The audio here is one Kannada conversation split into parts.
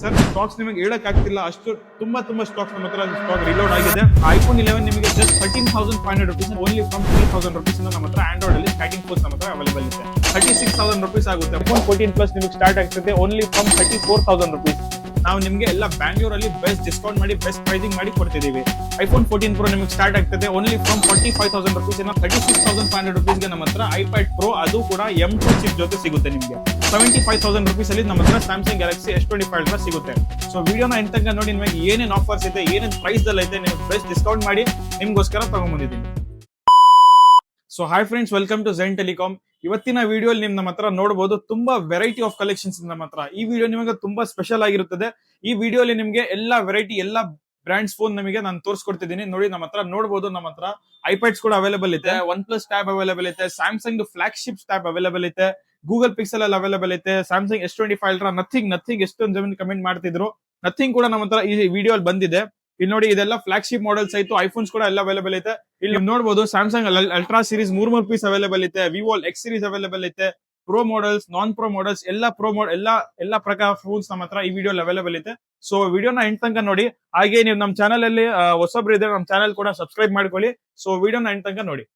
ಸರ್ ಸ್ಟಾಕ್ಸ್ ನಿಮಗೆ ಹೇಳಕ್ ಆಗ್ತಿಲ್ಲ, ಅಷ್ಟು ತುಂಬಾ ಸ್ಟಾಕ್ಸ್ ನಮ್ಮ ಹತ್ರ ಸ್ಟಾಕ್ ರಿಲೋಡ್ ಆಗಿದೆ. ಐಫೋನ್ 11 ನಿಮಗೆ just 13,500 rupees only from 3,000 rupees ನಮ್ಮ ಹತ್ರ ಆಂಡ್ರಾಯ್ಡ್ ಅಲ್ಲಿ ಸ್ಟಾರ್ಟಿಂಗ್ ಫೋನ್ಸ್ ನಮ್ಮ ಹತ್ರ ಅವೈಲೇಬಲ್ ಇದೆ. 36,000 rupees ಆಗುತ್ತೆ. ಐಫೋನ್ 14 ಪ್ಲಸ್ ನಿಮಗೆ ಸ್ಟಾರ್ಟ್ ಆಗ್ತದೆ ಓನ್ಲಿ ಫ್ರಮ್ 34,000 rupees. ನಾವು ನಿಮಗೆ ಎಲ್ಲ ಬ್ಯಾಂಗ್ಳೂರಲ್ಲಿ ಬೆಸ್ಟ್ ಡಿಸ್ಕೌಂಟ್ ಮಾಡಿ ಬೆಸ್ಟ್ ಪ್ರೈಸಿಂಗ್ ಮಾಡಿ ಕೊಡ್ತಿದ್ದೀವಿ. ಐಫೋನ್ 14 ಪ್ರೋ ನಿಮಗೆ ಸ್ಟಾರ್ಟ್ ಆಗ್ತದೆ ಓನ್ಲಿ ಫ್ರಮ್ 45,000 rupees 36,500 rupees ಗೆ ನಮ್ಮ ಹತ್ರ ಐಪ್ಯಾಡ್ ಪ್ರೋ, ಅದು ಕೂಡ M2 ಚಿಪ್ ಜೊತೆ ಸಿಗುತ್ತೆ ನಿಮಗೆ. 75,000 rupees ಅಲ್ಲಿ ನಮ್ಮ ಹತ್ರ ಸ್ಯಾಮ್ಸಂಗ್ ಗ್ಯಾಲಕ್ಸಿ S25 ಸಿಗುತ್ತೆ. ಸೊ ವಿಡಿಯೋನ ಎಂತ ತನಕ ನೋಡಿ, ನಿಮಗೆ ಏನೇನು ಆಫರ್ಸ್ ಇದೆ, ಏನೇನು ಪ್ರೈಸ್ ಅಲ್ಲಿ ಐತೆ, ನಿಮಗೆ ಬೆಸ್ಟ್ ಡಿಸ್ಕೌಂಟ್ ಮಾಡಿ ನಿಮ್ಗೋಸ್ಕರ ತಗೊಂಡ್ಬಂದಿದ್ದೀನಿ. So hi friends, welcome to Zen Telecom. ಇವತ್ತಿನ ವಿಡಿಯೋ ನಮ್ಮ ಹತ್ರ ನೋಡಬಹುದು ತುಂಬಾ ವೆರೈಟಿ ಆಫ್ ಕಲೆಕ್ಷನ್ಸ್ ನಮ್ಮ ಹತ್ರ. ಈ ವಿಡಿಯೋ ನಿಮಗೆ ತುಂಬಾ ಸ್ಪೆಷಲ್ ಆಗಿರುತ್ತದೆ. ಈ ವಿಡಿಯೋಲಿ ನಿಮಗೆ ಎಲ್ಲಾ ವೆರೈಟಿ, ಎಲ್ಲಾ ಬ್ರಾಂಡ್ಸ್ ಫೋನ್ ನಮಗೆ ನಾನು ತೋರಿಸ್ಕೊಡ್ತಿದ್ದೀನಿ. ನೋಡಿ, ನಮ್ಮ ಹತ್ರ ನೋಡಬಹುದು, ನಮ್ಮ ಹತ್ರ ಐಪ್ಯಾಡ್ಸ್ ಕೂಡ ಅವೈಲೇಬಲ್ ಇದೆ, ಒನ್ ಪ್ಲಸ್ ಟ್ಯಾಬ್ ಅವೈಲೇಬಲ್ ಇದೆ, ಸ್ಯಾಮ್ಸಂಗ್ ಫ್ಲಾಗ್ಶಿಪ್ ಟ್ಯಾಬ್ ಅವೈಲೇಬಲ್ ಇದೆ, ಗೂಗಲ್ ಪಿಕ್ಸೆಲ್ ಅಲ್ಲಿ ಅವೈಲೇಬಲ್ ಇದೆ, ಸ್ಯಾಮ್ಸಂಗ್ S25 ನಥಿಂಗ್ ಎಷ್ಟೊಂದು ಜನ ಕಮೆಂಟ್ ಮಾಡ್ತಿದ್ರು. ನಥಿಂಗ್ ಕೂಡ ನಮ್ಮ ಹತ್ರ ಈ ವಿಡಿಯೋ ಅಲ್ಲಿ ಬಂದಿದೆ. ಇಲ್ಲಿ ನೋಡಿ, ಇದೆಲ್ಲ ಫ್ಲಾಗ್ಶಿಪ್ ಮಾಡೆಲ್ಸ್ ಆಯ್ತು. ಐಫೋನ್ಸ್ ಕೂಡ ಎಲ್ಲ ಅವೈಲೇಬಲ್ ಐತೆ. ಇಲ್ಲಿ ನೋಡಬಹುದು ಸ್ಯಾಮ್ಸಂಗ್ ಅಲ್ಟ್ರಾ ಸೀರೀಸ್ ಮೂರ್ ಪೀಸ್ ಅವೈಲೇಬಲ್ ಐತೆ, ವಿವೋ X ಸೀರೀಸ್ ಅವೈಲೇಬಲ್ ಐತೆ, ಪ್ರೋ ಮಾಡೆಲ್ಸ್, ನಾನ್ ಪ್ರೋ ಮಾಡೆಲ್ಸ್, ಎಲ್ಲ ಪ್ರೋ ಎಲ್ಲ ಪ್ರಕಾರ ಫೋನ್ಸ್ ನಮ್ಮ ಹತ್ರ ಈ ವಿಡಿಯೋ ಅವೈಲೇಬಲ್ ಐತೆ. ಸೊ ವಿಡಿಯೋನ ಎಂಡ್ ತನಕ ನೋಡಿ. ಹಾಗೆ ನೀವು ನಮ್ಮ ಚಾನಲ್ ಅಲ್ಲಿ ಹೊಸಬ್ರು ಇದ್ರೆ ನಮ್ಮ ಚಾನಲ್ ಕೂಡ ಸಬ್ಸ್ಕ್ರೈಬ್ ಮಾಡ್ಕೊಳ್ಳಿ. ಸೊ ವಿಡಿಯೋನ ಎಂಡ್ ತನಕ ನೋಡಿ.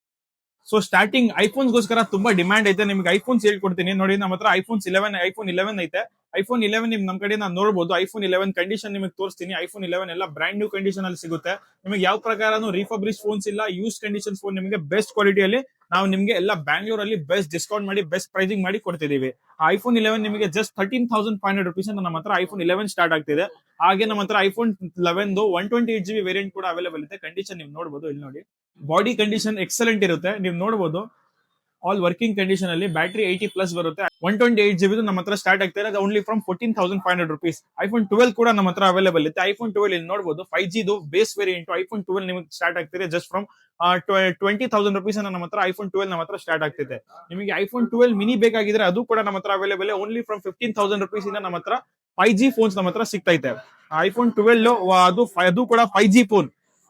ಸೊ ಸ್ಟಾರ್ಟಿಂಗ್ ಐಫೋನ್ಸ್ ಗೋಸ್ಕರ ತುಂಬಾ ಡಿಮ್ಯಾಂಡ್ ಐತೆ. ನಿಮ್ಗೆ ಐಫೋನ್ಸ್ ಹೇಳ್ಕೊಡ್ತೀನಿ ನೋಡಿ. ನಮ್ಮ ಹತ್ರ ಐಫೋನ್ 11 ಐತೆ. ಐಫೋನ್ 11 ನಿಮ್ ನಮ್ ಕಡೆ ನಾನು ನೋಡಬಹುದು. ಐಫೋನ್ 11 ಕಂಡೀಷನ್ ನಿಮಗೆ ತೋರಿಸ್ತೀನಿ. ಐಫೋನ್ 11 ಎಲ್ಲ ಬ್ರಾಂಡ್ ನ್ಯೂ ಕಂಡೀಷನ್ ಅಲ್ಲಿ ಸಿಗುತ್ತೆ. ನಿಮಗೆ ಯಾವ ಪ್ರಕಾರನೂ ರೀಫಬ್ರಿಶ್ ಫೋನ್ಸ್ ಇಲ್ಲ, ಯೂಸ್ ಕಂಡೀಷನ್ ಫೋನ್ ನಿಮಗೆ ಬೆಸ್ಟ್ ಕ್ವಾಲಿಟಿಯಲ್ಲಿ ನಾವು ನಿಮಗೆ ಎಲ್ಲ ಬ್ಯಾಂಗ್ಳೂರಲ್ಲಿ ಬೆಸ್ಟ್ ಡಿಸ್ಕೌಂಟ್ ಮಾಡಿ ಬೆಸ್ಟ್ ಪ್ರೈಸಿಂಗ್ ಮಾಡಿ ಕೊಡ್ತಿದೀವಿ. ಐಫೋನ್ 11 ನಿಮಗೆ ಜಸ್ಟ್ 13,500 rupees ನಮ್ಮ ಹತ್ರ ಐಫೋನ್ 11 ಸ್ಟಾರ್ಟ್ ಆಗ್ತಿದೆ. ಹಾಗೆ ನಮ್ಮ ಹತ್ರ ಐಫೋನ್ 11 128GB ವೇರಿಯಂಟ್ ಕೂಡ ಅವೈಲೇಬಲ್ ಇದೆ. ಕಂಡೀಷನ್ ನೀವು ನೋಡಬಹುದು. ಇಲ್ಲಿ ನೋಡಿ, ಬಾಡಿ ಕಂಡೀಷನ್ ಎಕ್ಸಲೆಂಟ್ ಇರುತ್ತೆ. ನೀವು ನೋಡಬಹುದು, ಆಲ್ ವರ್ಕಿಂಗ್ ಕಂಡೀಷನ್ ಅಲ್ಲಿ ಬ್ಯಾಟರಿ 80+ ಬರುತ್ತೆ. 128GB ನಮ್ಮ ಹತ್ರ ಸ್ಟಾರ್ಟ್ ಆಗ್ತಾ ಇದೆ ಓನ್ಲಿ ಫ್ರಮ್ 14,500 rupees. ಐಫೋನ್ 12 ಕೂಡ ನಮ್ಮ ಹತ್ರ ಅವೈಲೇಬಲ್ ಇದೆ. ಐಫೋನ್ 12 ಇಲ್ಲಿ ನೋಡಬಹುದು 5G ಬೇಸ್ ವೇರಿಯಂಟ್. ಐಫೋನ್ 12 ನಿಮಗೆ ಸ್ಟಾರ್ಟ್ ಆಗ್ತಿದೆ ಜಸ್ಟ್ ಫ್ರಮ್ 20,000 rupees ನಮ್ಮ ಹತ್ರ ಐಫೋನ್ 12 ನಮ್ಮ ಹತ್ರ ಸ್ಟಾರ್ಟ್ ಆಗ್ತಿದೆ. ನಿಮಗೆ ಐಫೋನ್ 12 ಮಿನಿ ಬೇಕಾಗಿದ್ರೆ ಅದು ಕೂಡ ನಮ್ಮ ಹತ್ರ ಅವೈಲೇಬಲ್ ಓನ್ಲಿ ಫ್ರಮ್ 15,000 rupees ನಮ್ಮ ಹತ್ರ 5G ಫೋನ್ಸ್ ನಮ್ಮ ಹತ್ರ ಸಿಗ್ತೈತೆ. ಐಫೋನ್ 12 ಅದು ಕೂಡ 5G phone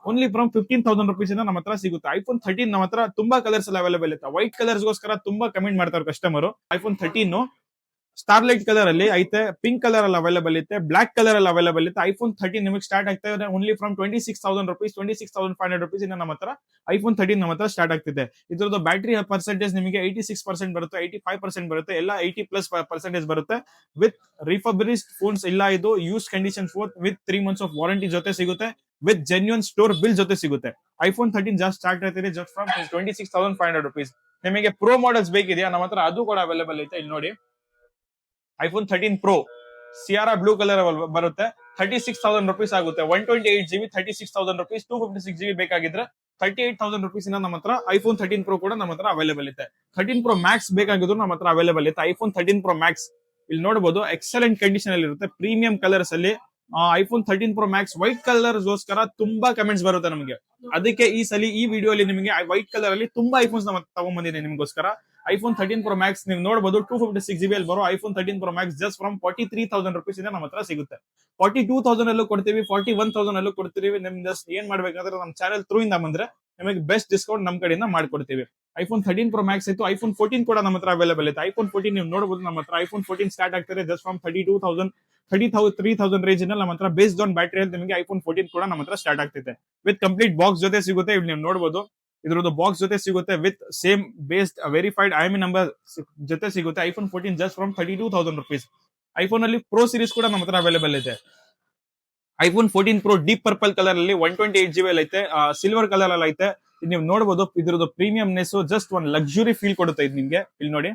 only from 15,000 rupees ನಮ್ಮ ಹತ್ರ ಸಿಗುತ್ತೆ. ಐಫೋನ್ 13 ನಮ್ಮ ಹತ್ರ ತುಂಬಾ ಕಲರ್ಸ್ ಎಲ್ಲ ಅವೈಲೇಬಲ್ ಇರುತ್ತೆ. ವೈಟ್ ಕಲರ್ಸ್ ಗೋಸ್ಕರ ತುಂಬಾ ಕಮೆಂಟ್ ಮಾಡ್ತಾರೆ ಕಸ್ಟಮರ್. ಐಫೋನ್ 13 ಸ್ಟಾರ್ಲೈಟ್ ಕಲರ್ ಅಲ್ಲಿ ಐತೆ, ಪಿಂಕ್ ಕಲರ್ ಅಲ್ಲಿ ಅವೈಲೇಬಲ್ ಇರುತ್ತೆ, ಬ್ಲಾಕ್ ಕಲರ್ ಅಲ್ಲಿ ಅವೈಲೇಬಲ್ ಇರುತ್ತೆ. ಐಫೋನ್ 13 ನಿಮಗೆ ಸ್ಟಾರ್ಟ್ ಆಗ್ತಾ ಇದೆ ಓನ್ಲಿ ಫ್ರಮ್ 26,000 rupees, 26,500 rupees ನಮ್ಮ ಹತ್ರ ಐಫೋನ್ 13 ನಮ್ಮ ಹತ್ರ ಸ್ಟಾರ್ಟ್ ಆಗ್ತಿದೆ. ಇದ್ರದ್ದು ಬ್ಯಾಟರಿ ಪರ್ಸೆಂಟೇಜ್ ನಿಮಗೆ 86% ಬರುತ್ತೆ, 85% ಬರುತ್ತೆ, ಎಲ್ಲ 80+% ಬರುತ್ತೆ. ವಿತ್ ರಿಫಬ್ರಿಶ್ ಫೋನ್ಸ್ ಇಲ್ಲ, ಇದು use condition phone with 3 months of warranty ಜೊತೆ ಸಿಗುತ್ತೆ, ವಿತ್ ಜೆನ್ಯೂನ್ ಸ್ಟೋರ್ ಬಿಲ್ ಜೊತೆ ಸಿಗುತ್ತೆ. ಐಫೋನ್ 13 ಜಸ್ಟ್ ಸ್ಟಾರ್ಟ್ ಆಗ್ತಿದೆ ಜಸ್ಟ್ ಫ್ರಮ್ 26,500 rupees. ನಿಮಗೆ ಪ್ರೋ ಮಾಡೆಲ್ಸ್ ಬೇಕಿದೆಯಾ, ನಮ್ಮ ಹತ್ರ ಅದು ಕೂಡ ಅವೈಲೇಬಲ್ ಐತೆ. ಇಲ್ಲಿ ನೋಡಿ, iPhone 13 pro Sierra blue colour ಬರುತ್ತೆ. 36,000 rupees ಆಗುತ್ತೆ. 128GB 36,000 rupees. 256GB ಬೇಕಾಗಿದ್ರೆ 38,000 rupees ನಮ್ಮ ಹತ್ರ ಐಫೋನ್ 13 ಪ್ರೋ ಕೂಡ ನಮ್ಮ ಹತ್ರ ಅವೈಲೇಬಲ್ ಇದೆ. 13 ಪ್ರೋ ಮ್ಯಾಕ್ಸ್ ಬೇಕಾಗಿದ್ರು ನಮ್ಮ ಹತ್ರ ಅವೈಲೇಬಲ್ ಇದೆ. ಐಫೋನ್ 13 ಪ್ರೋ ಮ್ಯಾಕ್ಸ್ ಇಲ್ಲಿ ನೋಡಬಹುದು, ಎಕ್ಸಲೆಂಟ್ ಕಂಡೀಷನ್ ಅಲ್ಲಿ ಇರುತ್ತೆ, ಪ್ರೀಮಿಯಂ ಕಲರ್ಸ್ ಅಲ್ಲಿ. IPhone 13 pro Max white colour ಗೋಸ್ಕರ ತುಂಬಾ ಕಮೆಂಟ್ಸ್ ಬರುತ್ತೆ ನಮಗೆ. ಅದಕ್ಕೆ ಈ ಸಲ ಈ ವಿಡಿಯೋ ಅಲ್ಲಿ ನಿಮಗೆ ವೈಟ್ ಕಲರ್ ಅಲ್ಲಿ ತುಂಬಾ ಐಫೋನ್ಸ್ ನಮ್ಮ ತಗೊಂಡ್ಬಂದಿದೆ ನಿಮ್ಗೋಸ್ಕರ. ಐಫೋನ್ 13 ಪ್ರೋ ಮ್ಯಾಕ್ಸ್ ನೀವು ನೋಡಬಹುದು 256GB ಅಲ್ಲಿ ಬರೋ iPhone 13 pro Max just from 43,000 rupees ನಮ್ಮ ಹತ್ರ ಸಿಗುತ್ತೆ. 42,000 ಅಲ್ಲೂ ಕೊಡ್ತೀವಿ, 41,000 ಅಲ್ಲೂ ಕೊಡ್ತೀವಿ. ನಿಮ್ ಜಸ್ಟ್ ಏನ್ ಮಾಡ್ಬೇಕಂದ್ರೆ ನಮ್ಮ ಚಾನಲ್ ಥ್ರೂ ಇಂದ ಬಂದ್ರೆ ನಿಮಗೆ ಬೆಸ್ಟ್ ಡಿಸ್ಕೌಂಟ್ ನಮ್ ಕಡೆಯಿಂದ ಮಾಡ್ಕೊಡ್ತೀವಿ. ಐಫೋನ್ 13 ಪ್ರೋ ಮ್ಯಾಕ್ಸ್ ಇತ್ತು. ಐಫೋನ್ 14 ಕೂಡ ನಮ್ಮ ಹತ್ರ ಅವೈಲೇಬಲ್ ಇದೆ. ಐಫೋನ್ 14 ನೀವು ನೋಡಬಹುದು, ನಮ್ಮ ಹತ್ರ ಐಫೋನ್ 14 ಸ್ಟಾರ್ಟ್ ಆಗ್ತದೆ ಜಸ್ಟ್ ಫ್ರಮ್ 33,000 ರೇಂಜ್ ನಲ್ಲಿ ನಮ್ಮ ಹತ್ರ ಬೇಸ್ಡ್ ಆನ್ ಬ್ಯಾಟರಿ ಅಂತ ನಿಮಗೆ ಐಫೋನ್ 14 ಕೂಡ ನಮ್ಮ ಹತ್ರ ಸ್ಟಾರ್ಟ್ ಆಗ್ತಿದೆ. ವಿತ್ ಕಂಪ್ಲೀಟ್ ಬಾಕ್ಸ್ ಜೊತೆ ಸಿಗುತ್ತೆ. ಇಲ್ಲಿ ನೀವು ನೋಡಬಹುದು, ಇದ್ರದ್ದು ಬಾಕ್ಸ್ ಜೊತೆ ಸಿಗುತ್ತೆ with same based verified IMEI number ಜೊತೆ ಸಿಗುತ್ತೆ. IPhone 14 just from 32,000 rupees. IPhone ಅಲ್ಲಿ ಪ್ರೋ ಸೀರೀಸ್ ಕೂಡ ನಮ್ಮ ಹತ್ರ ಅವೈಲೇಬಲ್ ಇದೆ. IPhone 14 pro deep purple colour ಅಲ್ಲಿ 128GB ಅಲ್ಲಿ ಐತೆ, ಸಿಲ್ವರ್ ಕಲರ್ ಅಲ್ಲಿ ಐತೆ. ನೀವು ನೋಡಬಹುದು, ಇದ್ರದ್ದು ಪ್ರೀಮಿಯಂನೆಸ್ ಜಸ್ಟ್ ಒಂದು ಲಕ್ಸುರಿ ಫೀಲ್ ಕೊಡುತ್ತೆ ಇದು ನಿಮ್ಗೆ. ಇಲ್ಲಿ ನೋಡಿ,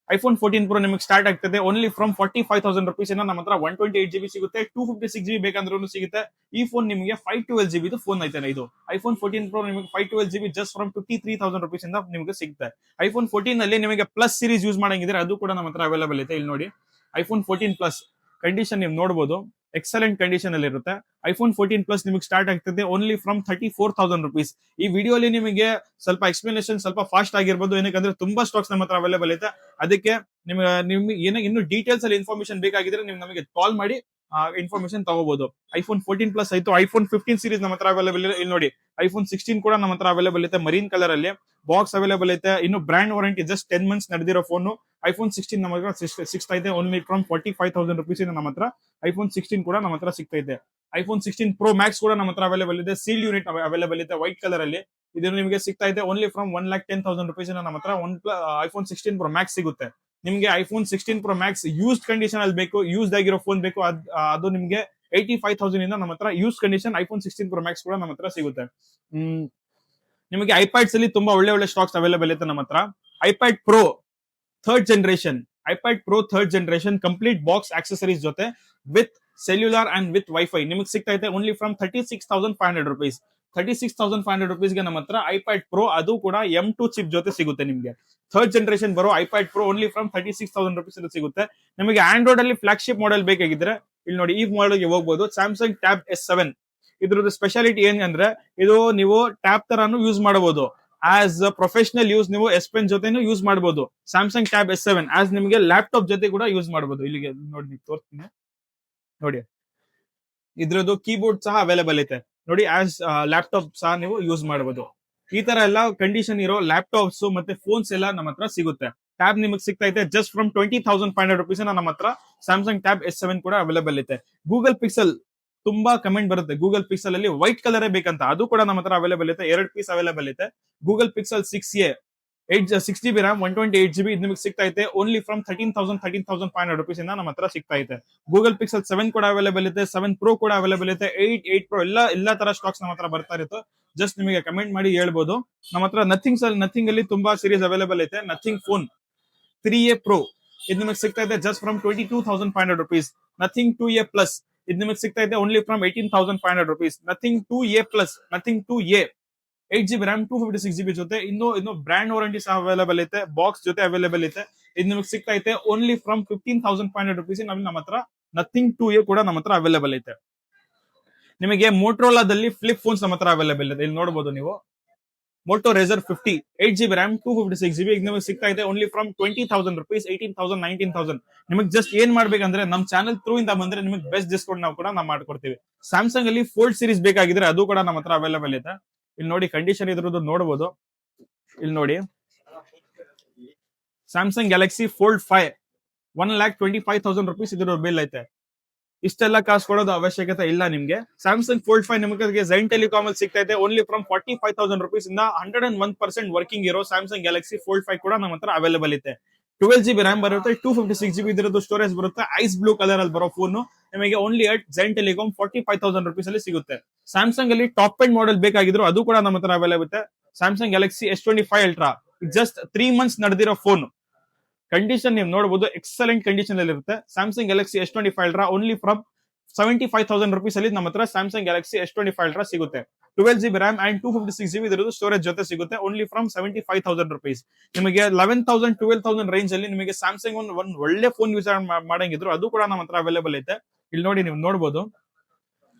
ಐಫೋನ್ 14 ಪ್ರೋ ನಿಮಗೆ ಸ್ಟಾರ್ಟ್ ಆಗ್ತದೆ ಓನ್ಲಿ ಫ್ರಮ್ 45,000 rupees ನಮ್ಮ ಹತ್ರ 128GB ಸಿಗುತ್ತೆ. 256GB ಬೇಕಂದ್ರೂ ಸಿಗುತ್ತೆ. ಈ ಫೋನ್ ನಿಮಗೆ 512GB ಫೋನ್ ಐತೆ ಇದು. ಐಫೋನ್ 14 ಪ್ರೋ ನಿಮಗೆ 512GB ಜಸ್ಟ್ ಫ್ರಮ್ 53,000 rupees ಇಂದ ನಿಮಗೆ ಸಿಗುತ್ತೆ. ಐಫೋನ್ 14 ಅಲ್ಲಿ ನಿಮಗೆ ಪ್ಲಸ್ ಸೀರೀಸ್ ಯೂಸ್ ಮಾಡಂಗಿದ್ರೆ ಅದು ಕೂಡ ನಮ್ಮ ಹತ್ರ ಅವೈಲೇಬಲ್ ಇದೆ. ಇಲ್ಲಿ ನೋಡಿ, ಐಫೋನ್ 14 ಪ್ಲಸ್ ಕಂಡೀಷನ್ ನೀವು ನೋಡಬಹುದು, ಎಕ್ಸಲೆಂಟ್ ಕಂಡೀಷನ್ ಅಲ್ಲಿ ಇರುತ್ತೆ. ಐಫೋನ್ 14 ಪ್ಲಸ್ ನಿಮಗೆ ಸ್ಟಾರ್ಟ್ ಆಗ್ತದೆ ಓನ್ಲಿ ಫ್ರಮ್ 34,000 rupees. ಈ ವಿಡಿಯೋ ಅಲ್ಲಿ ನಿಮಗೆ ಸ್ವಲ್ಪ ಎಕ್ಸ್ಪ್ಲನೇಷನ್ ಸ್ವಲ್ಪ ಫಾಸ್ಟ್ ಆಗಿರ್ಬೋದು, ಏನಕ್ಕೆ ತುಂಬಾ ಸ್ಟಾಕ್ಸ್ ನಮ್ಮ ಹತ್ರ ಅವೈಲೇಬಲ್ ಇದೆ. ಅದಕ್ಕೆ ನಿಮ್ಗೆ ಇನ್ನೂ ಡೀಟೇಲ್ಸ್ ಅಲ್ಲಿ ಇನ್ಫಾರ್ಮೇಶನ್ ಬೇಕಾಗಿದ್ರೆ ನೀವು ನಮಗೆ ಕಾಲ್ ಮಾಡಿ ಇನ್ಫಾರ್ಮೇಶನ್ ತಗೋಬಹುದು. ಐಫೋನ್ 14 ಪ್ಲಸ್ ಆಯ್ತು, ಐಫೋನ್ 15 ಸೀರೀಸ್ ನಮ್ಮ ಹತ್ರ ಅವೈಲೇಬಲ್ ಇದೆ. ಇಲ್ಲಿ ನೋಡಿ ಐಫೋನ್ 16 ಕೂಡ ನಮ್ಮ ಹತ್ರ ಅವೈಲೇಬಲ್ ಇದೆ, ಮರೀನ್ ಕಲರ್ ಅಲ್ಲಿ ಬಾಕ್ಸ್ ಅವೈಲೇಬಲ್ ಐತೆ. ಇನ್ನು ಬ್ರಾಂಡ್ ವಾರಂಟಿ ಜಸ್ಟ್ 10 ಮಂತ್ಸ್ ನಡೆದಿರೋ ಫೋನ್ ಐಫೋನ್ 16 ನಮ್ಮ ಹತ್ರ ಸಿಗ್ತಾ ಇದೆ ಓನ್ಲಿ ಫ್ರಮ್ 45,000 rupees ನಮ್ಮ ಹತ್ರ ಐಫೋನ್ 16 ಕೂಡ ನಮ್ಮ ಹತ್ರ ಸಿಗ್ತಾ ಇದೆ. ಐಫೋನ್ 16 Pro Max ಕೂಡ ನಮ್ಮ ಹತ್ರ ಅವೈಲೇಬಲ್ ಇದೆ, ಸೀಲ್ಡ್ ಯೂನಿಟ್ ಅವೈಲೇಬಲ್ ಇದೆ ವೈಟ್ ಕಲರ್ ಅಲ್ಲಿ. ಇದು ನಿಮಗೆ ಸಿಗ್ತಾ ಇದೆ ಓನ್ಲಿ ಫ್ರಮ್ 1,10,000 rupees ನಮ್ಮ ಹತ್ರ ಐಫೋನ್ 16 Pro Max ಸಿಗುತ್ತೆ. ನಿಮ್ಗೆ iPhone 16 Pro Max used condition ಅಲ್ಲಿ ಬೇಕು, ಯೂಸ್ಡ್ ಆಗಿರೋ ಫೋನ್ ಬೇಕು, ಅದು ನಿಮ್ಗೆ 85,000 ಇಂದ ನಮ್ಮ ಹತ್ರ use condition iPhone 16 Pro Max ಕೂಡ ನಮ್ಮ ಹತ್ರ ಸಿಗುತ್ತೆ. ನಿಮಗೆ ಐಪ್ಯಾಡ್ಸ್ ಅಲ್ಲಿ ತುಂಬಾ ಒಳ್ಳೆ ಒಳ್ಳೆ ಸ್ಟಾಕ್ಸ್ ಅವೈಲೇಬಲ್ ಇದೆ ನಮ್ಮ ಹತ್ರ. IPad Pro third generation, iPad Pro third generation complete box accessories ಜೊತೆ with cellular and with WiFi ನಿಮಗೆ ಸಿಗ್ತಾ ಇದೆ ಓನ್ಲಿ ಫ್ರಮ್ 36,500 rupees. 36,500 rupees ಗೆ ನಮ್ಮ ಹತ್ರ ಐಪ್ಯಾಡ್ ಪ್ರೋ, ಅದು ಕೂಡ M2 ಚಿಪ್ ಜೊತೆ ಸಿಗುತ್ತೆ ನಿಮಗೆ. ಥರ್ಡ್ ಜನರೇಷನ್ ಬರೋ iPad pro only from 36,000 rupees ಸಿಗುತ್ತೆ. ನಿಮಗೆ ಆಂಡ್ರಾಯ್ಡ್ ಅಲ್ಲಿ ಫ್ಲಾಗ್ಶಿಪ್ ಮಾಡೆಲ್ ಬೇಕಾಗಿದ್ರೆ ಇಲ್ಲಿ ನೋಡಿ ಈ ಮಾಡೆಲ್ಗೆ ಹೋಗಬಹುದು. ಸ್ಯಾಮ್ಸಂಗ್ ಟ್ಯಾಬ್ S7 ಇದ್ರದ್ದು ಸ್ಪೆಷಾಲಿಟಿ ಏನಂದ್ರೆ ಇದು ನೀವು ಟ್ಯಾಬ್ ತರಾನು ಯೂಸ್ ಮಾಡಬಹುದು. ಆಸ್ ಪ್ರೊಫೆಷನಲ್ ಯೂಸ್ ನೀವು ಎಸ್ ಪೆನ್ ಜೊತೆನೂ ಯೂಸ್ ಮಾಡಬಹುದು. ಸ್ಯಾಮ್ಸಂಗ್ ಟ್ಯಾಬ್ S7 ಆಸ್ ನಿಮಗೆ ಲ್ಯಾಪ್ಟಾಪ್ ಜೊತೆ ಕೂಡ ಯೂಸ್ ಮಾಡಬಹುದು. ಇಲ್ಲಿಗೆ ನೋಡಿ ನೀವು ತೋರಿಸ್ತೀನಿ ನೋಡಿ, ಇದ್ರದ್ದು ಕೀಬೋರ್ಡ್ ಸಹ ಅವೈಲೇಬಲ್ ಐತೆ ನೋಡಿ, ಆಸ್ ಲ್ಯಾಪ್ಟಾಪ್ ಸಹ ನೀವು ಯೂಸ್ ಮಾಡಬಹುದು. ಈ ತರ ಎಲ್ಲ ಕಂಡೀಷನ್ ಇರೋ ಲ್ಯಾಪ್ಟಾಪ್ಸ್ ಮತ್ತೆ ಫೋನ್ಸ್ ಎಲ್ಲ ನಮ್ಮ ಹತ್ರ ಸಿಗುತ್ತೆ. ಟ್ಯಾಬ್ ನಿಮಗೆ ಸಿಗ್ತಾ ಇದೆ ಜಸ್ಟ್ ಫ್ರಮ್ 20,500 rupees ನಮ್ಮ ಹತ್ರ ಸ್ಯಾಮ್ಸಂಗ್ ಟ್ಯಾಬ್ S7 ಕೂಡ ಅವೈಲೇಬಲ್ ಐತೆ. ಗೂಗಲ್ ಪಿಕ್ಸೆಲ್ ತುಂಬಾ ಕಮೆಂಟ್ ಬರುತ್ತೆ, ಗೂಗಲ್ ಪಿಕ್ಸೆಲ್ ಅಲ್ಲಿ ವೈಟ್ ಕಲರ್ ಬೇಕಂತ, ಅದು ಕೂಡ ನಮ್ಮ ಹತ್ರ ಅವೈಲೇಬಲ್ ಐತೆ. 2 ಪೀಸ್ ಅವೈಲೇಬಲ್ ಐತೆ. Google pixel 6a 6GB RAM 128GB ಇದು ನಿಮಗೆ ಸಿಗ್ತಾ ಇದೆ ಓನ್ಲಿ ಫ್ರಮ್ 13,500 rupees ಇಂದ ನಮ್ಮ ಹತ್ರ ಸಿಗ್ತಾ ಇದೆ. ಗೂಗಲ್ ಪಿಕ್ಸೆಲ್ 7 ಕೂಡ ಅವೈಲೇಬಲ್ ಇದೆ, 7 Pro ಕೂಡ ಅವೈಲೇಬಲ್ ಇದೆ, 8 Pro ಎಲ್ಲಾ ತರ ಸ್ಟಾಕ್ಸ್ ನಮ್ಮ ಹತ್ರ ಬರ್ತಾ ಇರುತ್ತೆ. ಜಸ್ಟ್ ನಿಮಗೆ ಕಮೆಂಟ್ ಮಾಡಿ ಹೇಳ್ಬೋದು. ನಮ್ಮ ಹತ್ರ ನಥಿಂಗ್ ಅಲ್ಲಿ ತುಂಬಾ ಸೀರೀಸ್ ಅವೈಲೇಬಲ್ ಐತೆ. ನಥಿಂಗ್ ಫೋನ್ 3a Pro ಇದು ನಿಮಗೆ ಸಿಗ್ತಾ ಇದೆ just from 22,500 rupees. Nothing 2a Plus ಇದು ನಿಮಗೆ ಸಿಗ್ತಾ ಇದೆ only from 18,500 rupees. Nothing 2a Plus, nothing 2a 8GB RAM 256GB ಜೊತೆ ಇನ್ನು ಬ್ರಾಂಡ್ ವಾರಂಟಿ ಸಹ ಅವೈಲೇಬಲ್ ಐತೆ, ಬಾಕ್ಸ್ ಜೊತೆ ಅವೈಲೇಬಲ್ ಐತೆ. ಇದು ನಿಮಗೆ ಸಿಗ್ತಾ ಇದೆ ಓನ್ಲಿ ಫ್ರಮ್ 15,500 rupees ನಮ್ಮ ಹತ್ರ ನಥಿಂಗ್ 2a ಕೂಡ ನಮ್ಮ ಹತ್ರ ಅವೈಲೇಬಲ್ ಐತೆ. ನಿಮಗೆ ಮೋಟೋರೋಲಾದಲ್ಲಿ ಫ್ಲಿಪ್ ಫೋನ್ಸ್ ನಮ್ಮ ಹತ್ರ ಅವೈಲೇಬಲ್ ಇದೆ. ಇಲ್ಲಿ ನೋಡಬಹುದು ನೀವು Moto racer 50 8GB RAM 256GB ಇದು ನಿಮಗೆ ಸಿಗ್ತಾ ಇದೆ ಓನ್ಲಿ ಫ್ರಮ್ 20,000 rupees, 18,000, 19,000. ನಿಮಗೆ ಜಸ್ಟ್ ಏನ್ ಮಾಡ್ಬೇಕಂದ್ರೆ ನಮ್ ಚಾನಲ್ ಥ್ರೂ ಇಂದ ಬಂದ್ರೆ ನಿಮಗೆ ಬೆಸ್ಟ್ ಡಿಸ್ಕೌಂಟ್ ನಾವು ಕೂಡ ಮಾಡ್ಕೊಡ್ತೀವಿ. ಸ್ಯಾಮ್ಸಂಗ್ ಅಲ್ಲಿ ಫೋಲ್ಡ್ ಸೀರೀಸ್ ಬೇಕಾಗಿದ್ರೆ ಅದು ಕೂಡ ನಮ್ಮ ಹತ್ರ ಅವೈಲೇಬಲ್ ಇದೆ. ಇಲ್ಲಿ ನೋಡಿ ಕಂಡೀಷನ್ ಇದ್ರದ್ದು ನೋಡಬಹುದು. ಇಲ್ಲಿ ನೋಡಿ ಸ್ಯಾಮ್ಸಂಗ್ ಗ್ಯಾಲಕ್ಸಿ ಫೋಲ್ಡ್ 5 1,25,000 rupees ಇದ್ರ ಬಿಲ್ ಐತೆ. ಇಷ್ಟೆಲ್ಲ ಕಾಸು ಕೊಡೋದು ಅವಶ್ಯಕತೆ ಇಲ್ಲ ನಿಮ್ಗೆ. ಸ್ಯಾಮ್ಸಂಗ್ ಫೋಲ್ಡ್ 5 ನಿಮಗೆ ಝೈನ್ ಟೆಲಿಕಾಮ್ ಅಲ್ಲಿ ಸಿಗ್ತಾ ಇದೆ ಓನ್ಲಿ ಫ್ರಮ್ 45,000 rupees ಇಂದ 101% ವರ್ಕಿಂಗ್ ಇರೋ ಸ್ಯಾಮ್ಸಂಗ್ ಗ್ಯಾಲಕ್ಸಿ ಫೋಲ್ಡ್ 5 ಕೂಡ ನಮ್ಮ ಹತ್ರ ಅವೈಲೇಬಲ್ ಇದೆ. 12GB RAM ಬರುತ್ತೆ, 256GB ಇದ್ರದ್ದು ಸ್ಟೋರೇಜ್ ಬರುತ್ತೆ. ಐಸ್ ಬ್ಲೂ ಕಲರ್ ಅಲ್ಲಿ ಬರೋ ಫೋನ್ ನಿಮಗೆ only at Zain telecom 45,000 rupees ಅಲ್ಲಿ ಸಿಗುತ್ತೆ. ಸ್ಯಾಮ್ಸಂಗ್ ಅಲ್ಲಿ ಟಾಪ್ ಎಂಡ್ ಮಾಡೆಲ್ ಬೇಕಾಗಿದ್ರು ಅದು ಕೂಡ ನಮ್ಮ ಹತ್ರ ಅವೈಲೇಬಲ್ ಇದೆ. Samsung Galaxy S25 Ultra just 3 months ನಡೆದಿರೋ ಫೋನ್. ಕಂಡೀಷನ್ ನೀವು ನೋಡಬಹುದು, ಎಕ್ಸಲೆಂಟ್ ಕಂಡೀಷನ್ ಅಲ್ಲಿ ಇರುತ್ತೆ. Samsung Galaxy S25 Ultra only from 75,000 rupees ಅಲ್ಲಿ ನಮ್ಮ ಹತ್ರ ಸ್ಯಾಮ್ಸಂಗ್ ಗ್ಯಾಲಕ್ಸಿ S25 Ultra ಸಿಗುತ್ತೆ. 12GB RAM ಅಂಡ್ 256GB ಇದ್ರದ್ದು ಸ್ಟೋರೇಜ್ ಜೊತೆ ಸಿಗುತ್ತೆ ಓನ್ಲಿ ಫ್ರಮ್ 75,000 rupees. ನಿಮಗೆ 11,000 12,000 ರೇಂಜ್ ಅಲ್ಲಿ ನಿಮಗೆ ಸ್ಯಾಮ್ಸಂಗ್ ಒಂದು ಒಳ್ಳೆ ಫೋನ್ ಯೂಸ್ ಮಾಡಂಗಿದ್ರು ಅದು ಕೂಡ ನಮ್ಮ ಹತ್ರ ಅವೈಲೇಬಲ್ ಐತೆ. ಇಲ್ಲಿ ನೋಡಿ ನೀವು ನೋಡಬಹುದು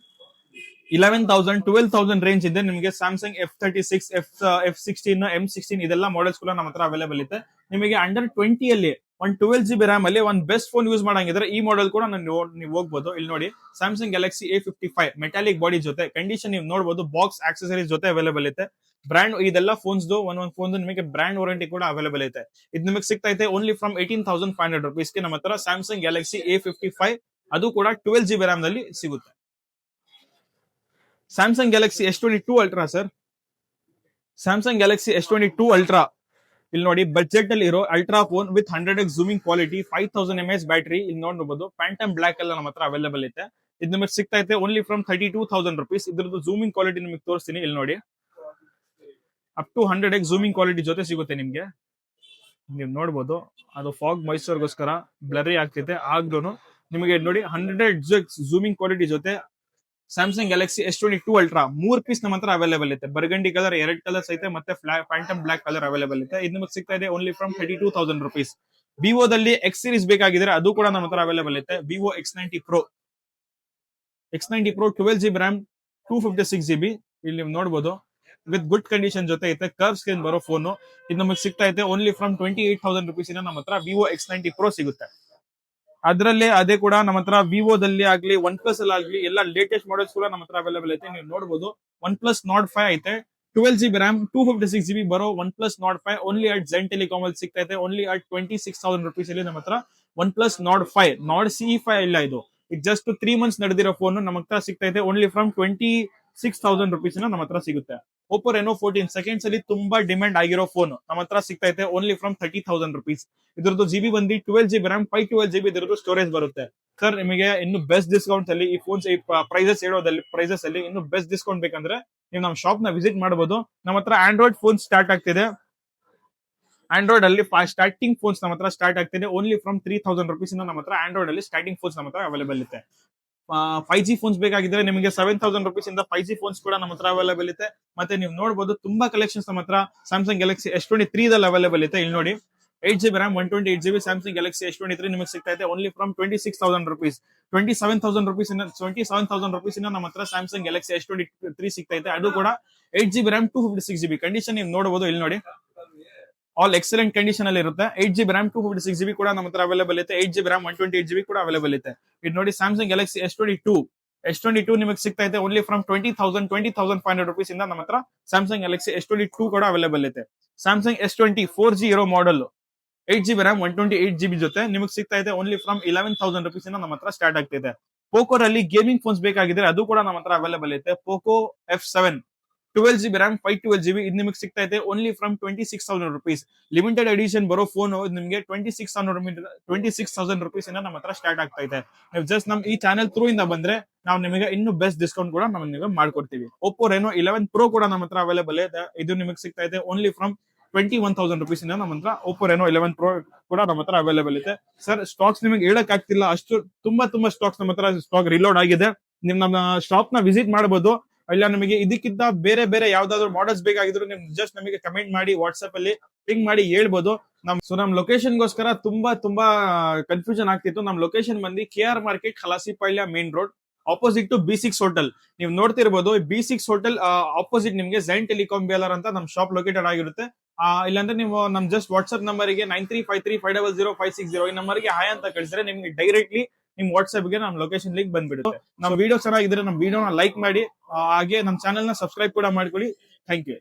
11,000 12,000 ರೇಂಜ್ ಇದೆ ನಿಮಗೆ ಸ್ಯಾಮ್ಸಂಗ್ F36 F16 M16 ಇದೆಲ್ಲ ಮಾಡೆಲ್ಸ್ ಕೂಡ ನಮ್ಮ ಹತ್ರ ಅವೈಲೇಬಲ್ ಇದೆ. ನಿಮಗೆ ಅಂಡರ್ 20 ಅಲ್ಲಿ ಒಂದು 12GB RAM ಅಲ್ಲಿ ಒಂದು ಬೆಸ್ಟ್ ಫೋನ್ ಯೂಸ್ ಮಾಡಂಗಿದ್ರೆ ಈ ಮಾಡೆಲ್ ಕೂಡ ನೀವು ಹೋಗ್ಬೋದು. ಇಲ್ಲಿ ನೋಡಿ Samsung Galaxy A55 metallic body ಜೊತೆ ಕಂಡೀಷನ್ ನೀವು ನೋಡಬಹುದು, ಬಾಕ್ಸ್ ಆಕ್ಸೆಸರೀಸ್ ಜೊತೆ ಅವೈಲೇಬಲ್ ಐತೆ. ಬ್ರಾಂಡ್ ಇದೆಲ್ಲ ಫೋನ್ಸ್ ಒಂದೊಂದು ಫೋನ್ ನಿಮಗೆ ಬ್ರಾಂಡ್ ವಾರಂಟಿ ಕೂಡ ಅವೈಲೇಬಲ್ ಐತೆ. ಇದು ನಿಮಗೆ ಸಿಗ್ತಾ ಇದೆ ಓನ್ಲಿ ಫ್ರಮ್ 18,500 rupees ಗೆ ನಮ್ಮ ಹತ್ರ ಸ್ಯಾಮ್ಸಂಗ್ ಗ್ಯಾಲಕ್ಸಿ A55 ಅದು ಕೂಡ 12GB RAM ನಲ್ಲಿ ಸಿಗುತ್ತೆ. Samsung Galaxy S22 Ultra sir, Samsung Galaxy S22 Ultra ಇಲ್ಲಿ ನೋಡಿ ಬಜೆಟ್ ಅಲ್ಲಿ ಇರೋ ultra phone with 100x zooming quality, 5000 mAh battery. ಇಲ್ಲಿ ನೋಡಬಹುದು ಪ್ಯಾಂಟಮ್ ಬ್ಲಾಕ್ ಎಲ್ಲ ನಮ್ಮ ಹತ್ರ ಅವೈಲೇಬಲ್ ಐತೆ. ಇದು ನಿಮಗೆ ಸಿಗ್ತಾ ಇದೆ ಓನ್ಲಿ ಫ್ರಮ್ 32,000 rupees. ಇದ್ರದ್ದು ಝೂಮಿಂಗ್ ಕ್ವಾಲಿಟಿ ನಿಮಗೆ ತೋರಿಸ್ತೀನಿ. ಇಲ್ಲಿ ನೋಡಿ up to 100x zooming quality ಜೊತೆ ಸಿಗುತ್ತೆ ನಿಮ್ಗೆ. ನೀವು ನೋಡಬಹುದು ಅದು ಫಾಗ್ ಮಾಯಿಶ್ಚರ್ಗೋಸ್ಕರ ಬ್ಲರಿ ಆಗ್ತಿದೆ, ಆಗ್ಲೂ ನಿಮಗೆ ನೋಡಿ 100x ಝೂಮಿಂಗ್ ಕ್ವಾಲಿಟಿ ಜೊತೆ Samsung Galaxy S22 Ultra 3 piece ನಮ್ಮ ಹತ್ರ ಅವೈಲೇಬಲ್ ಐತೆ. ಬರ್ಗಂಡಿ ಕಲರ್ 2 ಕಲರ್ಸ್ ಐತೆ, ಮತ್ತೆ ಫ್ಯಾಂಟಮ್ ಬ್ಲಾಕ್ ಕಲರ್ ಅವೈಲೇಬಲ್ ಐತೆ. ಇದು ನಿಮಗೆ ಸಿಗ್ತಾ ಇದೆ ಓನ್ಲಿ ಫ್ರಮ್ 32,000 rupees. ವಿವೋದಲ್ಲಿ X ಸೀರೀಸ್ ಬೇಕಾಗಿದ್ರೆ ಅದು ಕೂಡ ನಮ್ಮ ಹತ್ರ ಅವೈಲೇಬಲ್ ಐತೆ. Vivo X90 Pro 12GB RAM 256GB ಇಲ್ಲಿ ನೀವು ನೋಡಬಹುದು ವಿತ್ ಗುಡ್ ಕಂಡೀಷನ್ ಜೊತೆ ಐತೆ. ಕರ್ವ್ ಸ್ಕ್ರೀನ್ ಬರೋ ಫೋನ್ ಇದು ನಮಗೆ ಸಿಗ್ತಾ ಇದೆ ಓನ್ಲಿ ಫ್ರಮ್ 28,000 rupees ಇಂದ ನಮ್ಮ ಹತ್ರ ವಿವೋ X90 Pro ಸಿಗುತ್ತೆ. ಅದರಲ್ಲೇ ಅದೇ ಕೂಡ ನಮ್ಮ ಹತ್ರ ವಿವೋದಲ್ಲಿ ಆಗ್ಲಿ ಒನ್ ಪ್ಲಸ್ ಅಲ್ಲಿ ಆಗ್ಲಿ ಎಲ್ಲ ಲೇಟೆಸ್ಟ್ ಮಾಡೆಲ್ಸ್ ಕೂಡ ನಮ್ಮ ಹತ್ರ ಅವೈಲೇಬಲ್ ಐತೆ. ನೀವು ನೋಡಬಹುದು ಒನ್ ಪ್ಲಸ್ ನಾಟ್ 5 ಐತೆ, 12 GB ರ್ಯಾಮ್, 256 GB ಬರೋ one plus not 5 only at Zen telecom ಅಲ್ಲಿ ಸಿಗ್ತೈತೆ. ಓನ್ಲಿ ಅಟ್ 26,000 rupees ಅಲ್ಲಿ ನಮ್ಮ ಹತ್ರ one plus not 5 not CE5 ಇಲ್ಲ ಇದು ಜಸ್ಟ್ 3 months ನಡೆದಿರೋ ಫೋನ್ ನಮ್ಮ ಹತ್ರ ಸಿಗ್ತೈತೆ. ಓನ್ಲಿ ಫ್ರಮ್ 26,000 rupees ನಮ್ಮ ಹತ್ರ ಸಿಗುತ್ತೆ. Oppo Reno 14 ಸೆಕೆಂಡ್ಸ್ ಅಲ್ಲಿ ತುಂಬಾ ಡಿಮ್ಯಾಂಡ್ ಆಗಿರೋ ಫೋನ್ ನಮ್ಮ ಹತ್ರ ಸಿಗ್ತೈತೆ. Only from 30,000 rupees. ಇದ್ರದ್ದು GB ಬಂದು 12 GB ರ್ಯಾಮ್, 512 GB ಇದ್ರದ್ದು ಸ್ಟೋರೇಜ್ ಬರುತ್ತೆ. ಸರ್ ನಿಮಗೆ ಇನ್ನು ಬೆಸ್ಟ್ ಡಿಸ್ಕೌಂಟ್ ಅಲ್ಲಿ ಈ ಫೋನ್ಸ್ ಪ್ರೈಸಸ್ ಹೇಳೋದಲ್ಲಿ ಪ್ರೈಸಸ್ ಅಲ್ಲಿ ಇನ್ನು ಬೆಸ್ಟ್ ಡಿಸ್ಕೌಂಟ್ ಬೇಕಂದ್ರೆ ನೀವು ನಮ್ಮ ಶಾಪ್ ನ ವಿಸಿಟ್ ಮಾಡಬಹುದು. ನಮ್ಮ ಹತ್ರ ಆಂಡ್ರಾಯ್ಡ್ ಫೋನ್ ಸ್ಟಾರ್ಟ್ ಆಗ್ತಿದೆ. ಆಂಡ್ರಾಯ್ಡ್ ಅಲ್ಲಿ ಸ್ಟಾರ್ಟಿಂಗ್ ಫೋನ್ಸ್ ನಮ್ಮ ಹತ್ರ ಸ್ಟಾರ್ಟ್ ಆಗ್ತಿದೆ. ಓನ್ಲಿ ಫ್ರಮ್ 3,000 rupees ನಮ್ಮ ಹತ್ರ ಆಂಡ್ರಾಯ್ಡ್ ಅಲ್ಲಿ ಸ್ಟಾರ್ಟಿಂಗ್ ಫೋನ್ಸ್ ನಮ್ಮ ಹತ್ರ ಅವೈಲೇಬಲ್ ಇದೆ. 5G ಫೋನ್ಸ್ ಬೇಕಾಗಿದ್ರೆ ನಿಮಗೆ 7,000 rupees ಇಂದ 5G ಫೋನ್ಸ್ ಕೂಡ ನಮ್ಮ ಹತ್ರ ಅವೈಲೇಬಲ್ ಇದೆ. ಮತ್ತೆ ನೀವು ನೋಡಬಹುದು ತುಂಬಾ ಕಲೆಕ್ಷನ್ಸ್ ನಮ್ಮ ಹತ್ರ ಸ್ಯಾಮ್ಸಂಗ್ ಗ್ಯಾಲಕ್ಸಿ S23 ದಲ್ಲಿ ಅವೈಲೇಬಲ್ ಇದೆ. ಇಲ್ಲಿ ನೋಡಿ 8 GB RAM, 128 GB Samsung Galaxy S23 ನಿಮಗೆ ಸಿಗ್ತಾ ಇದೆ. Only from 26,000 rupees. 27,000 rupees ಇಂದ ನಮ್ಮ ಹತ್ರ ಸ್ಯಾಮ್ಸಂಗ್ ಗ್ಯಾಲಕ್ಸಿ S23 ಸಿಗ್ತಾ ಇದೆ. ಅದು ಕೂಡ 8 GB ರ್ಯಾಮ್, 256 GB ಕಂಡೀಷನ್ ನೀವು ನೋಡಬಹುದು. ಇಲ್ಲಿ ನೋಡಿ ಆಲ್ ಎಕ್ಸಲೆಂಟ್ ಕಂಡೀಷನ್ ಅಲ್ಲಿ ಇರುತ್ತೆ. 8 GB ರ್ಯಾಮ್, 256 GB ಕೂಡ ನಮ್ಮ ಹತ್ರ ಅವೈಲೇಬಲ್ ಇದೆ. 8 GB ರ್ಯಾಮ್, 128 GB ಕೂಡ ಅವೈಲೇಬಲ್ ಇದೆ. ಇದು ನೋಡಿ ಸ್ಯಾಮ್ಸಂಗ್ ಗ್ಯಾಲಕ್ಸಿ S22 ನಿಮಗೆ ಸಿಗ್ತಾ ಇದೆ. ಓನ್ಲಿ ಫ್ರಮ್ 20,500 rupees ಇಂದ ನಮ್ಮ ಹತ್ರ ಸ್ಯಾಮ್ಸಂಗ್ ಗ್ಯಾಲಕ್ಸಿ S22 ಕೂಡ ಅವೈಲೇಬಲ್ ಇದೆ. ಸ್ಯಾಮ್ಸಂಗ್ S20 4G ಇರೋ ಮಾಡೆಲ್ 8 GB ರ್ಯಾಮ್, 128 GB ಜೊತೆ ನಿಮಗೆ ಸಿಗ್ತಾ ಇದೆ. ಓನ್ಲಿ ಫ್ರಮ್ 11,000 rupees ಇಂದ ನಮ್ಮ ಹತ್ರ ಸ್ಟಾರ್ಟ್ ಆಗ್ತಿದೆ. ಪೋಕೋರಲ್ಲಿ ಗೇಮಿಂಗ್ ಫೋನ್ಸ್ ಬೇಕಾಗಿದ್ರೆ ಅದು ಕೂಡ ನಮ್ಮ ಹತ್ರ ಅವೈಲೇಬಲ್ ಇದೆ. Poco F7 12 GB RAM, 512 GB ಇದು ನಿಮಗೆ ಸಿಗ್ತಾ ಇದೆ. Only from 26,000 rupees. Limited edition ಬರೋ ಫೋನ್ ನಿಮಗೆ 26,000 rupees ಇಂದ ನಮ್ಮ ಹತ್ರ ಸ್ಟಾರ್ಟ್ ಆಗ್ತಾ ಇದೆ. ನೀವು ಜಸ್ಟ್ ನಮ್ ಈ ಚಾನೆಲ್ ಥ್ರೂ ಇಂದ ಬಂದ್ರೆ ನಾವು ನಿಮಗೆ ಇನ್ನೂ ಬೆಸ್ಟ್ ಡಿಸ್ಕೌಂಟ್ ಕೂಡ ನಾವು ನಿಮಗೆ ಮಾಡ್ಕೊಡ್ತೀವಿ. Oppo Reno 11 Pro ಕೂಡ ನಮ್ಮ ಹತ್ರ ಅವೈಲೇಬಲ್ ಇದೆ. ಇದು ನಿಮಗೆ ಸಿಗ್ತಾ ಇದೆ ಓನ್ಲಿ ಫ್ರಮ್ 21,000 rupees ಇಂದ ನಮ್ಮ ಹತ್ರ Oppo Reno 11 Pro ಕೂಡ ನಮ್ಮ ಹತ್ರ ಅವೈಲೇಬಲ್ ಇದೆ. ಸರ್ ಸ್ಟಾಕ್ಸ್ ನಿಮಗೆ ಹೇಳಕ್ ಆಗ್ತಿಲ್ಲ, ಅಷ್ಟು ತುಂಬಾ ಸ್ಟಾಕ್ಸ್ ನಮ್ಮ ಹತ್ರ ಸ್ಟಾಕ್ ರಿಲೋಡ್ ಆಗಿದೆ. ನಿಮ್ ನಮ್ಮ ಶಾಪ್ ನ ವಿಸಿಟ್ ಮಾಡಬಹುದು. ಇಲ್ಲ ನಿಮಗೆ ಇದಕ್ಕಿಂತ ಬೇರೆ ಬೇರೆ ಯಾವ್ದಾದ್ರು ಮಾಡೆಲ್ಸ್ ಬೇಕಾಗಿದ್ರು ನಿಮ್ ಜಸ್ಟ್ ನಮಗೆ ಕಮೆಂಟ್ ಮಾಡಿ ವಾಟ್ಸ್ಆಪ್ ಅಲ್ಲಿ ಪಿಂಗ್ ಮಾಡಿ ಹೇಳ್ಬೋದು. ನಮ್ ಲೊಕೇಶನ್ ಗೋಸ್ಕರ ತುಂಬಾ ಕನ್ಫ್ಯೂಷನ್ ಆಗ್ತಿತ್ತು. ನಮ್ ಲೊಕೇಶನ್ ಬಂದು KR market, Kalasipalya main road, opposite to B6 hotel. ನೀವು ನೋಡ್ತಿರ್ಬೋದು B6 ಹೋಟೆಲ್ ಆಪೋಸಿಟ್ ನಿಮ್ಗೆ ಝೆನ್ ಟೆಲಿಕಾಂ ಬೇಲರ್ ಅಂತ ನಮ್ ಶಾಪ್ ಲೊಕೇಟೆಡ್ ಆಗಿರುತ್ತೆ. ಇಲ್ಲಾಂದ್ರೆ ನೀವು ನಮ್ ಜಸ್ಟ್ ವಾಟ್ಸ್ಆಪ್ ನಂಬರ್ಗೆ 9353500560 ಈ ನಂಬರ್ಗೆ ಹಾಯ್ ಅಂತ ಕಳಿಸಿದ್ರೆ ನಿಮ್ಗೆ ಡೈರೆಕ್ಟ್ಲಿ ನಿಮ್ ವಾಟ್ಸ್ಆಪ್ ಗೆ ನಮ್ ಲೊಕೇಶನ್ ಲಿಂಕ್ ಬಂದ್ಬಿಡುತ್ತೆ. ನಮ್ಮ ವಿಡಿಯೋ ಚೆನ್ನಾಗಿದ್ರೆ ನಮ್ ವಿಡಿಯೋನ ಲೈಕ್ ಮಾಡಿ, ಹಾಗೆ ನಮ್ ಚಾನೆಲ್ ನ ಸಬ್ಸ್ಕ್ರೈಬ್ ಕೂಡ ಮಾಡ್ಕೊಳ್ಳಿ. Thank you.